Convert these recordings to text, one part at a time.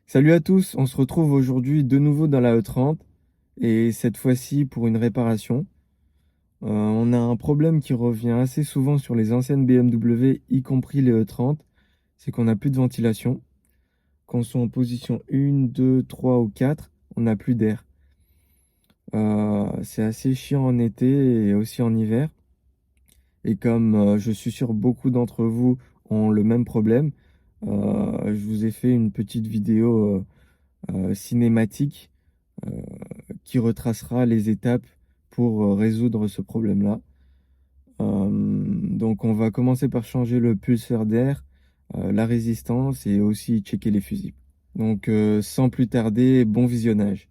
Salut à tous, on se retrouve aujourd'hui de nouveau dans la E30 et cette fois-ci pour une réparation. On a un problème qui revient assez souvent sur les anciennes BMW, y compris les E30, c'est qu'on n'a plus de ventilation. Quand on soit en position 1, 2, 3 ou 4, on n'a plus d'air. C'est assez chiant en été et aussi en hiver. Et comme je suis sûr beaucoup d'entre vous ont le même problème, je vous ai fait une petite vidéo cinématique euh, qui retracera les étapes pour résoudre ce problème-là. Donc on va commencer par changer le pulseur d'air, la résistance et aussi checker les fusibles. Donc sans plus tarder, bon visionnage.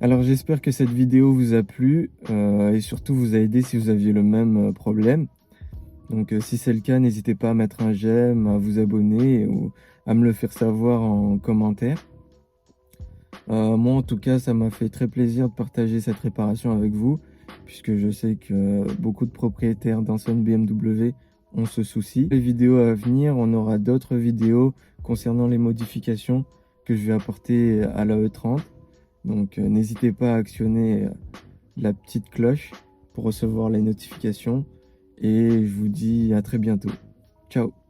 Alors j'espère que cette vidéo vous a plu et surtout vous a aidé si vous aviez le même problème. Donc si c'est le cas, n'hésitez pas à mettre un j'aime, à vous abonner ou à me le faire savoir en commentaire. Moi en tout cas, ça m'a fait très plaisir de partager cette réparation avec vous, puisque je sais que beaucoup de propriétaires d'anciennes BMW ont ce souci. Les vidéos à venir, on aura d'autres vidéos concernant les modifications que je vais apporter à la E30. Donc n'hésitez pas à actionner la petite cloche pour recevoir les notifications et je vous dis à très bientôt. Ciao!